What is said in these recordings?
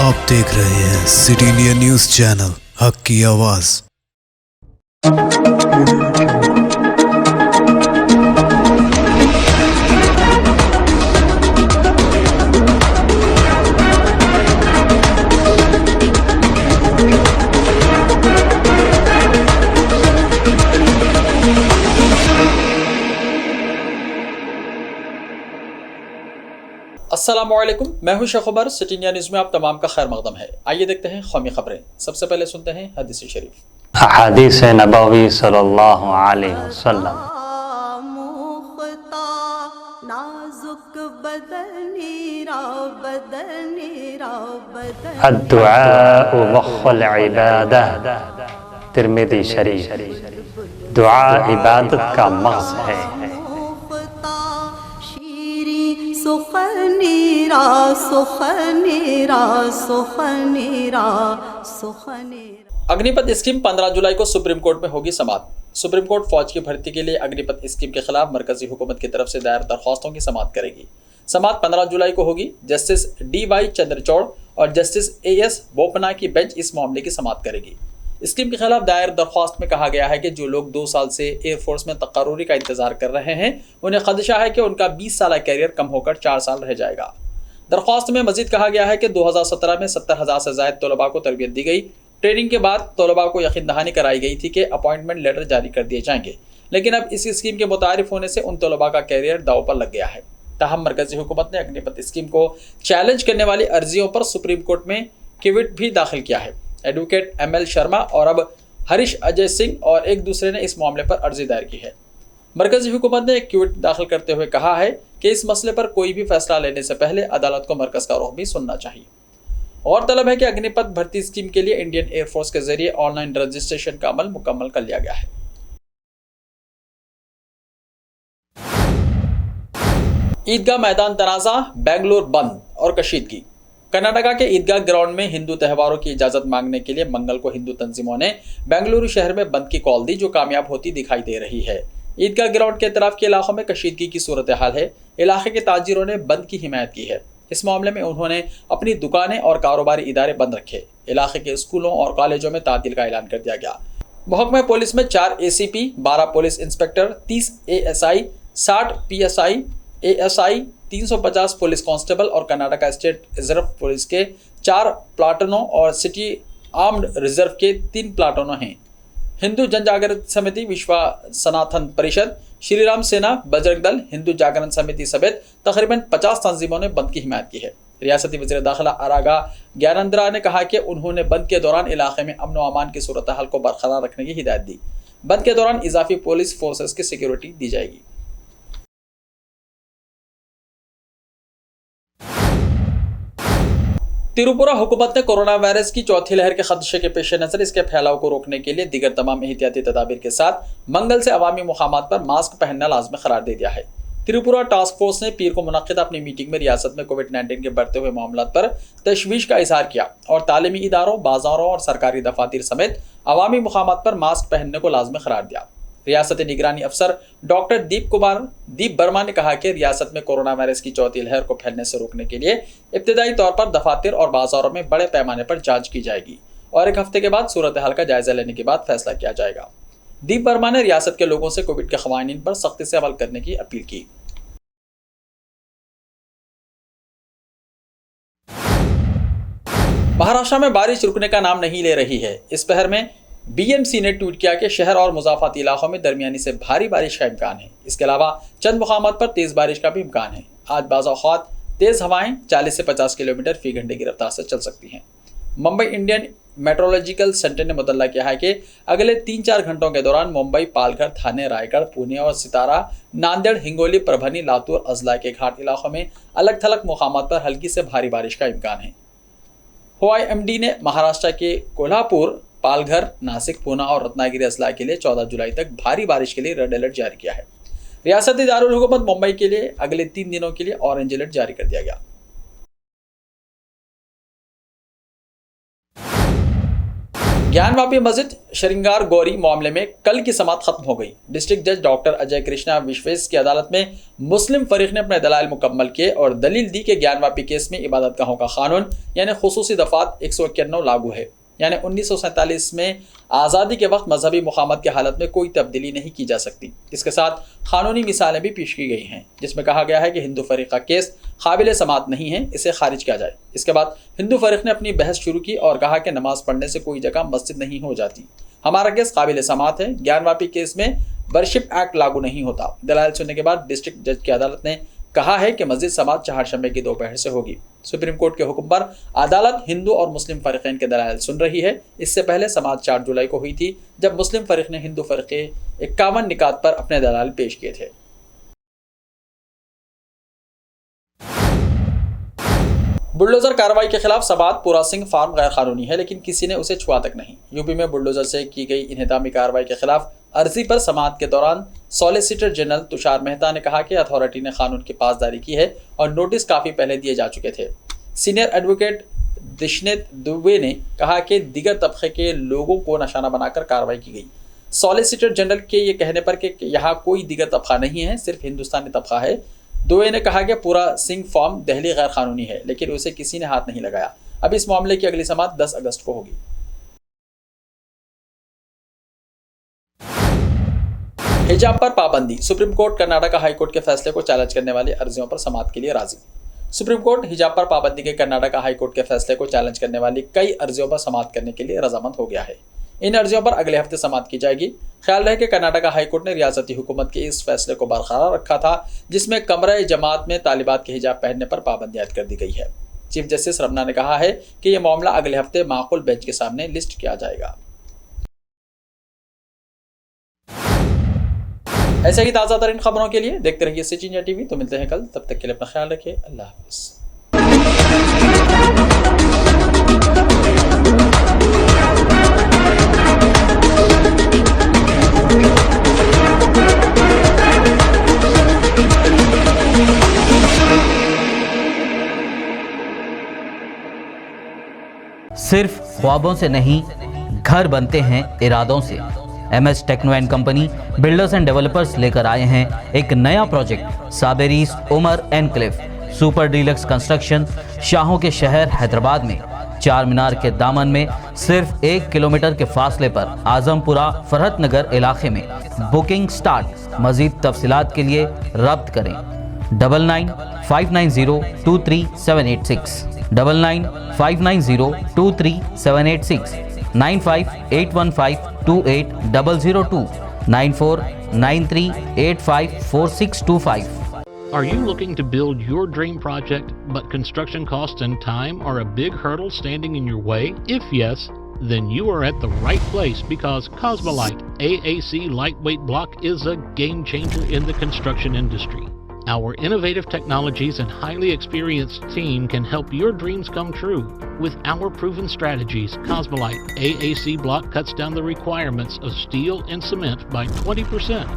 आप देख रहे हैं सिटी इंडिया न्यूज चैनल, हक की आवाज। अस्सलामुअलैकुम, मैं हूं Sheikh Umar. City India news में आप तमाम का खैर मकदम है। आइए देखते हैं कौमी खबरें। सबसे पहले सुनते हैं हदीस शरीफ। हदीस नबवी सल्लल्लाहु अलैहि वसल्लम। अद्दुआ वख्फल इबादह। तिर्मिज़ी शरीफ। दुआ इबादत का मग़ज़ है। अग्निपथ स्कीम 15 जुलाई को सुप्रीम कोर्ट में होगी समाअत। सुप्रीम कोर्ट फौज की भर्ती के लिए अग्निपथ स्कीम के खिलाफ मरकजी हुकूमत की तरफ से दायर दरख्वास्तों की समाअत करेगी। समाअत 15 जुलाई को होगी। जस्टिस DY चंद्रचूड़ और जस्टिस AS बोपन्ना की बेंच इस मामले की समाअत करेगी। स्कीम के खिलाफ दायर दरख्वास्त में कहा गया है कि जो लोग 2 साल से एयरफोर्स में तकर्रुरी का इंतजार कर रहे हैं, उन्हें खदशा है कि उनका 20 साल कैरियर कम होकर 4 साल रह जाएगा। दरख्वास्त में मजीद कहा गया है कि 2017 में 70,000 से ज़ायद तलबा को तरबियत दी गई। ट्रेनिंग के बाद तलबा को यकीन दहानी कराई गई थी कि अपॉइंटमेंट लेटर जारी कर दिए जाएंगे, लेकिन अब इस स्कीम के मुतारिफ होने से उन तलबा का कैरियर दाव पर लग गया है। ताहम मरकजी हुकूमत ने अग्निपथ स्कीम को चैलेंज करने वाली अर्जियों पर सुप्रीम कोर्ट में किविट भी दाखिल किया है। एडवोकेट ML शर्मा और अब हरीश अजय सिंह और एक दूसरे ने इस मामले पर अर्जी दायर की है। मरकजी हुकूमत ने एक क्विट दाखिल करते हुए कहा है कि इस मसले पर कोई भी फैसला लेने से पहले अदालत को मरकज का रुख भी सुनना चाहिए। और तलब है कि अग्निपथ भर्ती स्कीम के लिए इंडियन एयरफोर्स के जरिए ऑनलाइन रजिस्ट्रेशन का अमल मुकम्मल कर लिया गया है। ईदगाह मैदान तनाज़ा, बेंगलुरु बंद और कशीदगी। कर्नाटका के ईदगाह ग्राउंड में हिंदू त्योहारों की इजाजत मांगने के लिए मंगल को हिंदू तंजीमों ने बेंगलुरु शहर में बंद की कॉल दी, जो कामयाब होती दिखाई दे रही है। ईदगाह ग्राउंड के इतराफ के इलाकों में कशीदगी की सूरत हाल है। इलाके के ताजिरों ने बंद की हिमायत की है। इस मामले में उन्होंने अपनी दुकानें और कारोबारी इदारे बंद रखे। इलाके के स्कूलों और कॉलेजों में तातील का ऐलान कर दिया गया। महकमा पुलिस में 4 ACP, 12 police inspector, 30 ASI, 60 PSI, ASI, 350 police constable और कर्नाटका स्टेट रिजर्व पुलिस के 4 प्लाटूनों और सिटी आर्म्ड रिजर्व के 3 प्लाटूनों हैं। हिंदू जन जागरण समिति, विश्व सनातन परिषद, श्री राम सेना, बजरंग दल, हिंदू जागरण समिति समेत तकरीबन 50 तंजीमों ने बंद की हिमायत की है। रियासती वज़ीर दाखिला आरागा ज्ञानेंद्रा ने कहा कि उन्होंने बंद के दौरान इलाके में अमन व अमान की सूरत हाल को बरकरार रखने की हिदायत दी। बंद के दौरान इजाफी पुलिस फोर्सेस की सिक्योरिटी दी जाएगी। त्रिपुरा हुकूमत ने कोरोना वायरस की चौथी लहर के खदशे के पेश नज़र इसके फैलाव को रोकने के लिए दीगर तमाम एहतियाती तदाबीर के साथ मंगल से अवामी मुकामात पर मास्क पहनना लाजमी करार दे दिया है। त्रिपुरा टास्क फोर्स ने पीर को मुनक्किद अपनी मीटिंग में रियासत में कोविड-19 के बढ़ते हुए मामलों पर तशवीश का इजहार किया और तालीमी इदारों, बाजारों और सरकारी दफातर समेत अवामी मुकामात पर मास्क पहनने को लाजमी करार दिया। रियासती निगरानी अफसर डॉक्टर दीप वर्मा ने कहा कि रियासत में कोरोना वायरस की चौथी लहर को फैलने से रोकने के लिए इब्तदाई तौर पर दफातर और बाजारों में बड़े पैमाने पर जांच की जाएगी और 1 हफ्ते के बाद सूरत हाल का जायजा लेने के बाद फैसला किया जाएगा। दीप वर्मा ने रियासत के लोगों से कोविड के क़वानीन पर सख्ती से अमल करने की अपील की। महाराष्ट्र में बारिश रुकने का नाम नहीं ले रही है। इस पहर में BMC ने ट्वीट किया कि शहर और मुज़ाफ़ाती इलाकों में दरमियानी से भारी बारिश का इम्कान है। इसके अलावा चंद मुकामात पर तेज़ बारिश का भी इम्कान है। आज बाज़ औक़ात तेज़ हवाएं 40 से 50 किलोमीटर फ़ी घंटे की रफ्तार से चल सकती हैं। मुंबई इंडियन मेट्रोलॉजिकल सेंटर ने मुतल्ला किया है कि अगले 3-4 घंटों के दौरान मुंबई, पालघर, थाने, रायगढ़, पुणे और सितारा, नांदेड़, हिंगोली, परभनी, लातूर, अजला के घाट इलाकों में अलग थलग मुकामात पर हल्की से भारी बारिश का इम्कान है। OIMD ने महाराष्ट्र के कोल्हापुर, पालघर, नासिक, पूना और रत्नागिरी अजला के लिए 14 जुलाई तक भारी बारिश के लिए रेड अलर्ट जारी किया है। रियासती दारुल हुकूमत मुंबई के लिए अगले 3 दिनों के लिए ऑरेंज अलर्ट जारी कर दिया गया। ज्ञानवापी मस्जिद श्रृंगार गौरी मामले में कल की समाअत खत्म हो गई। डिस्ट्रिक्ट जज डॉक्टर अजय कृष्णा विश्वेश की अदालत में मुस्लिम फरीक ने अपने दलाइल मुकम्मल किए और दलील दी कि ज्ञानवापी केस में इबादत गाहों का कानून यानी खुसूसी दफात 191 लागू है, यानी 1947 में आज़ादी के वक्त मजहबी मुखामत की हालत में कोई तब्दीली नहीं की जा सकती। इसके साथ कानूनी मिसालें भी पेश की गई हैं जिसमें कहा गया है कि हिंदू फरीक का केस काबिल समाअत नहीं है, इसे खारिज किया जाए। इसके बाद हिंदू फरीक ने अपनी बहस शुरू की और कहा कि नमाज पढ़ने से कोई जगह मस्जिद नहीं हो जाती, हमारा केस काबिल समाअत है। ज्ञानवापी केस में वर्शिप एक्ट लागू नहीं होता। दलाइल सुनने के बाद डिस्ट्रिक्ट जज की अदालत ने कहा है कि मस्जिद समाअत चहारशंबे की दोपहर से होगी। सुप्रीम कोर्ट के हुक्म पर अदालत हिंदू और मुस्लिम फरीकैन के दलाइल सुन रही है। इससे पहले समाअत 4 जुलाई को हुई थी जब मुस्लिम फरीक ने हिंदू फरीक के 51 निकात पर अपने दलाइल पेश किए थे। बुलडोजर कार्रवाई के खिलाफ समाअत पूरा सिंह फार्म गैर कानूनी है, लेकिन किसी ने उसे छुआ तक नहीं। यूपी में बुलडोजर से की गई इन्हदामी कार्रवाई के खिलाफ अर्जी पर समाअत के दौरान सॉलिसिटर जनरल तुषार मेहता ने कहा कि अथॉरिटी ने कानून की पासदारी की है और नोटिस काफ़ी पहले दिए जा चुके थे। सीनियर एडवोकेट दिशनेत दुबे ने कहा कि दिगर तबके के लोगों को निशाना बनाकर कार्रवाई की गई। सॉलिसिटर जनरल के ये कहने पर कि यहाँ कोई दिगर तबका नहीं है, सिर्फ हिंदुस्तानी तबका है। दुबे ने कहा कि पूरा सिंह फार्म दहली गैर कानूनी है, लेकिन उसे किसी ने हाथ नहीं लगाया। अब इस मामले की अगली समाअत 10 अगस्त को होगी। हिजाब पर पाबंदी। Supreme court Karnataka high court के फैसले को चैलेंज करने वाली अर्जियों पर समाअत के लिए राजी। सुप्रीम कोर्ट हिजाब पर पाबंदी के कर्नाटक हाई कोर्ट के फैसले को चैलेंज करने वाली कई अर्जियों पर समाअत करने के लिए रजामंद हो गया है। इन अर्जियों पर अगले हफ्ते समाअत की जाएगी। ख्याल रहे कि कर्नाटक हाई कोर्ट ने रियासती हुकूमत के इस फैसले को बरकरार रखा था जिसमें कमरे जमात में तालिबात के हिजाब पहनने पर पाबंदी आयद कर दी गई है। चीफ जस्टिस रमना ने कहा है कि यह मामला अगले हफ्ते माकूल बेंच के सामने लिस्ट किया जाएगा। ऐसे ही ताज़ा तरीन खबरों के लिए देखते रहिए सिटी इंडिया टीवी। तो मिलते हैं कल, तब तक के लिए अपना ख्याल रखिए। अल्लाह हाफिज़। सिर्फ ख्वाबों से नहीं, घर बनते हैं इरादों से। MS techno and company builders and developers लेकर आए हैं एक नया प्रोजेक्ट साबेरीज Umar enclave super deluxe construction. शाहों के शहर हैदराबाद में चार मीनार के दामन में सिर्फ 1 किलोमीटर के फासले पर आजमपुरा फरहत नगर इलाके में। Booking start. मजीद तफसीलात के लिए रब्त करें 9959023786 9959023786 9581528002 9493854625। Are you looking to build your dream project, but construction costs and time are a big hurdle standing in your way? If yes, then you are at the right place because Cosmolite AAC lightweight block is a game changer in the construction industry. Our innovative technologies and highly experienced team can help your dreams come true. With our proven strategies, Cosmolite AAC block cuts down the requirements of steel and cement by 20%,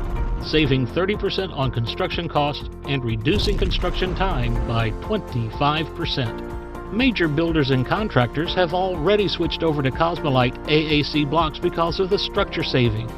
saving 30% on construction costs and reducing construction time by 25%. Major builders and contractors have already switched over to Cosmolite AAC blocks because of the structure saving.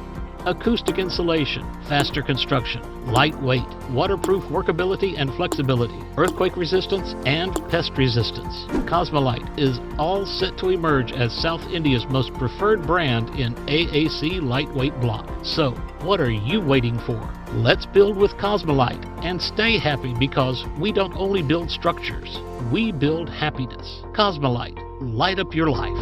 Acoustic insulation, faster construction, lightweight, waterproof workability and flexibility, earthquake resistance and pest resistance. Cosmolite is all set to emerge as South India's most preferred brand in AAC lightweight block. So, what are you waiting for? Let's build with Cosmolite and stay happy because we don't only build structures, we build happiness. Cosmolite, light up your life.